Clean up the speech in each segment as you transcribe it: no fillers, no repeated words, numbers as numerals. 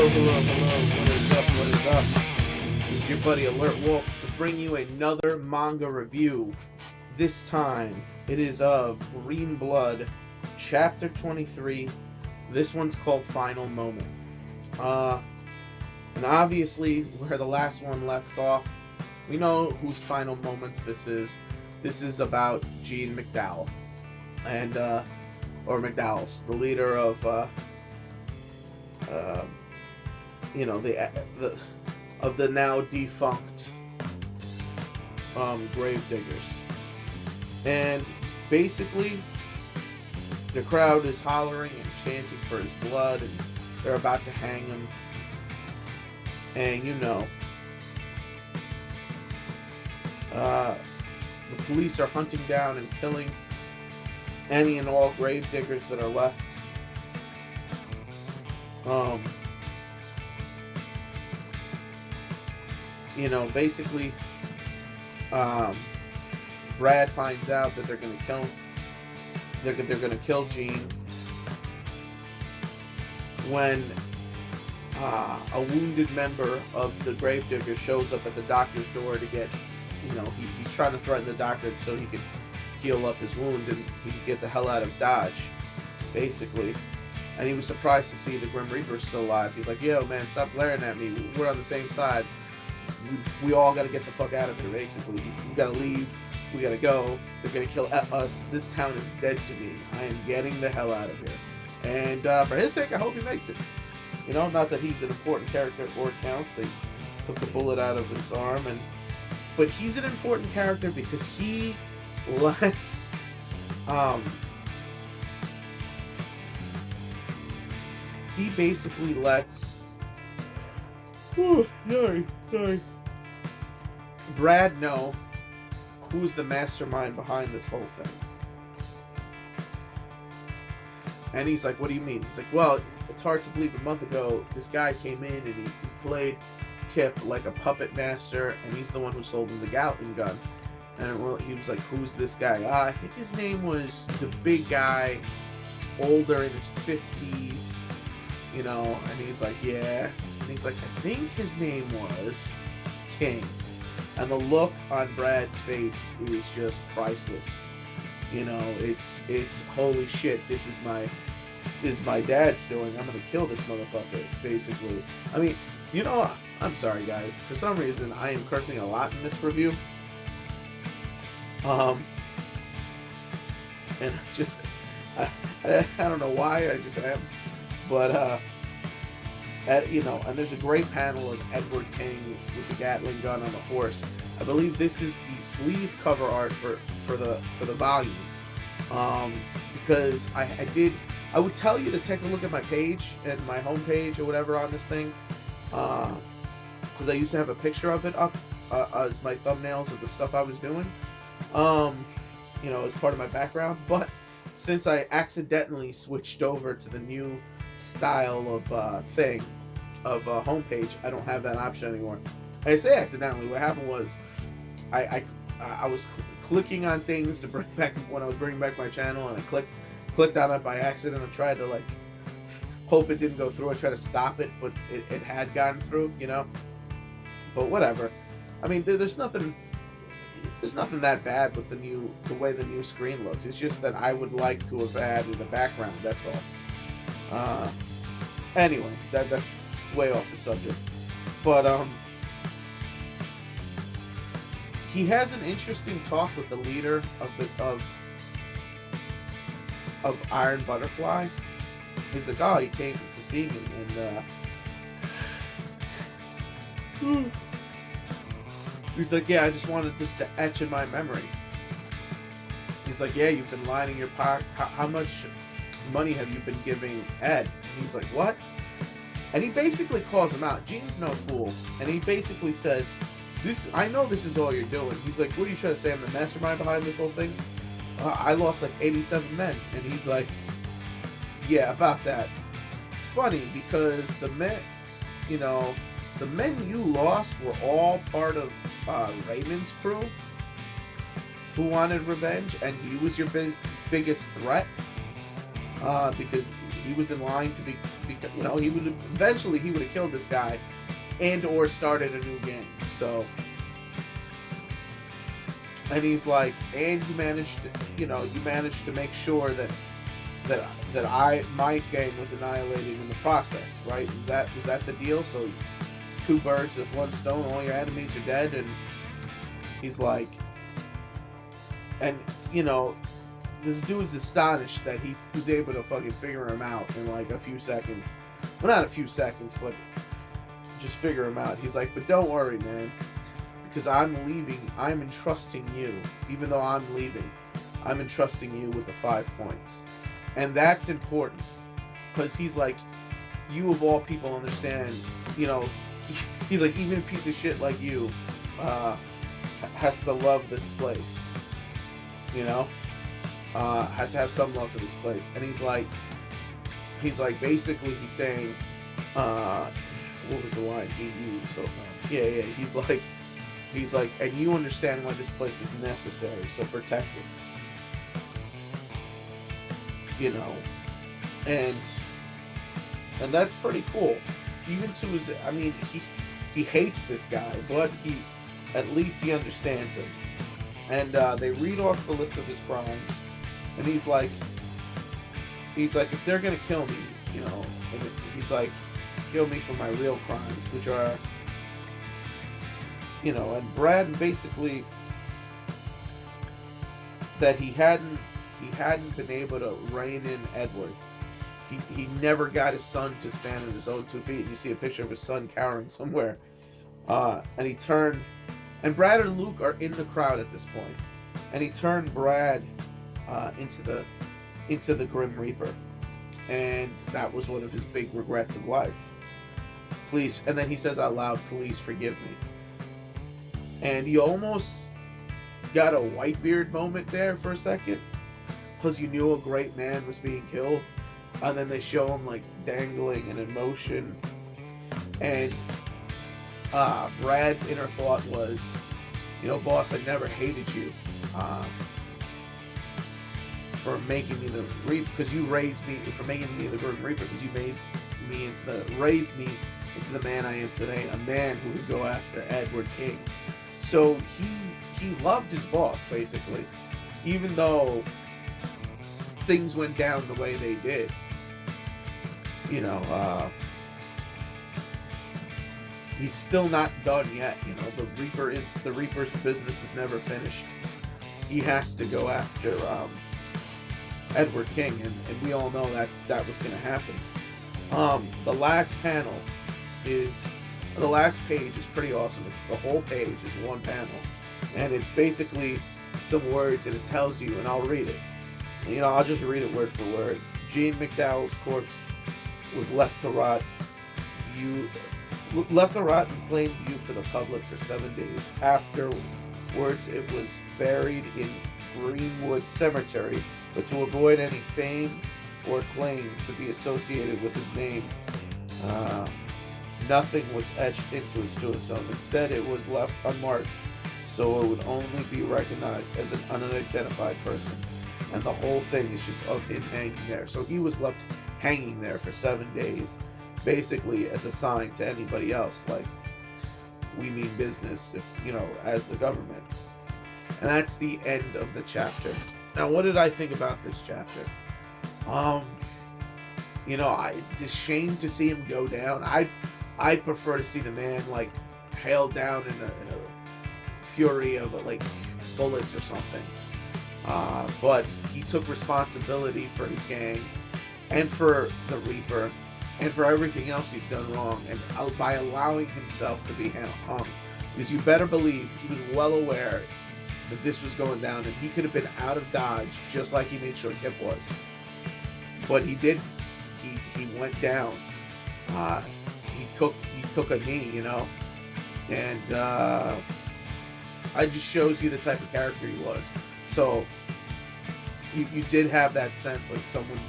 Hello. What is up? This is your buddy alertwolf to bring you another manga review. This time, it is of Green Blood, Chapter 23. This one's called Final Moment. And obviously, where the last one left off, we know whose final moments this is. This is about Gene McDowell. And, or McDowell's, the leader of, the now defunct Gravediggers. And basically, the crowd is hollering and chanting for his blood, and they're about to hang him. And the police are hunting down and killing any and all gravediggers that are left. Basically, Brad finds out that they're gonna kill him. They're gonna kill Gene when a wounded member of the Gravedigger shows up at the doctor's door to get, he's trying to threaten the doctor so he could heal up his wound and he could get the hell out of Dodge, basically. And he was surprised to see the Grim Reaper still alive. He's like, yo, man, stop glaring at me. We're on the same side. We all got to get the fuck out of here, basically. We got to leave. We got to go. They're going to kill us. This town is dead to me. I am getting the hell out of here. And for his sake, I hope he makes it. Not that he's an important character or counts. They took the bullet out of his arm. But he's an important character because he lets... he basically lets... sorry. Brad know who's the mastermind behind this whole thing. And he's like, what do you mean? He's like, well, it's hard to believe a month ago this guy came in and he played Kip like a puppet master, and he's the one who sold him the Gatling gun. And he was like, who's this guy? I think his name was the big guy, older in his 50s, and he's like, yeah. And he's like, I think his name was King. And the look on Brad's face is just priceless. It's holy shit, this is my dad's doing. I'm gonna kill this motherfucker, basically. I mean, I'm sorry guys. For some reason I am cursing a lot in this review. And just I don't know why, I just am. But and there's a great panel of Edward King with the Gatling gun on a horse. I believe this is the sleeve cover art for the volume. Because I would tell you to take a look at my page and my homepage or whatever on this thing. Because I used to have a picture of it up as my thumbnails of the stuff I was doing. As part of my background. But since I accidentally switched over to the new style of homepage, I don't have that option anymore. I say accidentally. What happened was I was clicking on things to bring back when I was bringing back my channel, and I clicked on it by accident. I tried to hope it didn't go through. I tried to stop it, but it had gotten through, But whatever. I mean, there's nothing that bad with the way the new screen looks. It's just that I would like to have added a background. That's all. Anyway, that's way off the subject. But he has an interesting talk with the leader of Iron Butterfly. He's like, oh, he came to see me, and he's like, yeah, I just wanted this to etch in my memory. He's like, yeah, you've been lining your pocket. How much money have you been giving Ed? And he's like, what? And he basically calls him out. Gene's no fool. And he basically says, I know this is all you're doing. He's like, what are you trying to say? I'm the mastermind behind this whole thing? I lost 87 men. And he's like, yeah, about that. It's funny because the men you lost were all part of Raymond's crew who wanted revenge, and he was your biggest threat because He was in line to be you know, he would eventually he would have killed this guy and or started a new gang. So, and he's like, and you managed to, you know, you managed to make sure that my gang was annihilated in the process, right? Was that the deal? So, two birds with one stone, all your enemies are dead. And he's like, and you know, this dude's astonished that he was able to fucking figure him out in like a few seconds. Well, not a few seconds, but just figure him out. He's like, but don't worry, man, because I'm leaving. I'm entrusting you, even though I'm leaving. I'm entrusting you with the 5 points, and that's important because he's like, you of all people understand. You know, he's like, even a piece of shit like you has to love this place. You know. Has to have some love for this place. And he's like basically he's saying, what was the line he used? So, yeah, he's like, and you understand why this place is necessary, so protect it. You know, and that's pretty cool. Even to his, I mean, he hates this guy, but at least he understands him. And they read off the list of his crimes. And he's like, if they're gonna kill me, you know, and he's like, kill me for my real crimes, which are, you know, and Brad basically that he hadn't been able to rein in Edward. He never got his son to stand on his own 2 feet. And you see a picture of his son cowering somewhere, and he turned, and Brad and Luke are in the crowd at this point, and he turned Brad into the Grim Reaper, and that was one of his big regrets of life. Please, and then he says out loud, "Please forgive me." And you almost got a Whitebeard moment there for a second, because you knew a great man was being killed, and then they show him like dangling and in motion, and Brad's inner thought was, you know, boss, I never hated you. For making me the Reaper, because you raised me, for making me the Grim Reaper, because you raised me into the man I am today, a man who would go after Edward King. So he loved his boss, basically, even though things went down the way they did. You know, he's still not done yet. You know, the Reaper's business is never finished. He has to go after Edward King, and we all know that was going to happen. The last page is pretty awesome. It's the whole page is one panel, and it's basically some words, and it tells you, and I'll read it. You know, I'll just read it word for word. Gene McDowell's corpse was left to rot in plain view for the public for 7 days. Afterwards, it was buried in Greenwood Cemetery, but to avoid any fame or claim to be associated with his name, nothing was etched into his tombstone. Instead, it was left unmarked, so it would only be recognized as an unidentified person. And the whole thing is just of him hanging there. So he was left hanging there for 7 days, basically as a sign to anybody else, like, we mean business, if, you know, as the government. And that's the end of the chapter. Now, what did I think about this chapter? You know, it's a shame to see him go down. I prefer to see the man like hailed down in a fury of like bullets or something. But he took responsibility for his gang and for the Reaper and for everything else he's done wrong, and by allowing himself to be hung. Because you better believe he was well aware that this was going down, and he could have been out of Dodge just like he made sure Kip was. But he didn't. He went down. He took a knee, you know, and it just shows you the type of character he was. So you did have that sense like someone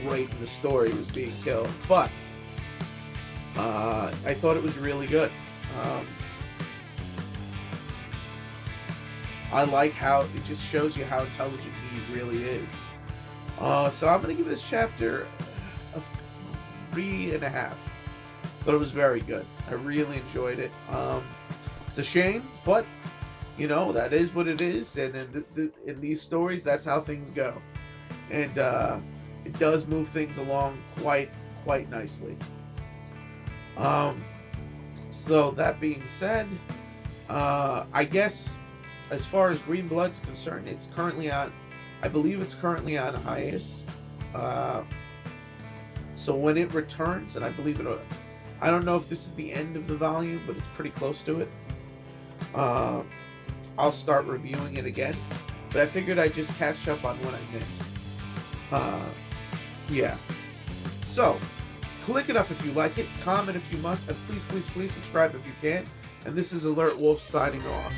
right in the story was being killed, but I thought it was really good. I like how it just shows you how intelligent he really is. So I'm going to give this chapter a 3.5. But it was very good. I really enjoyed it. It's a shame, but you know, that is what it is, and in these stories, that's how things go, and it does move things along quite nicely. So that being said, I guess as far as Green Blood's concerned, it's currently on, I believe it's currently on hiatus. So when it returns, and I believe it, I don't know if this is the end of the volume, but it's pretty close to it. I'll start reviewing it again, but I figured I'd just catch up on what I missed. Yeah. So, click it up if you like it, comment if you must, and please subscribe if you can. And this is Alert Wolf signing off.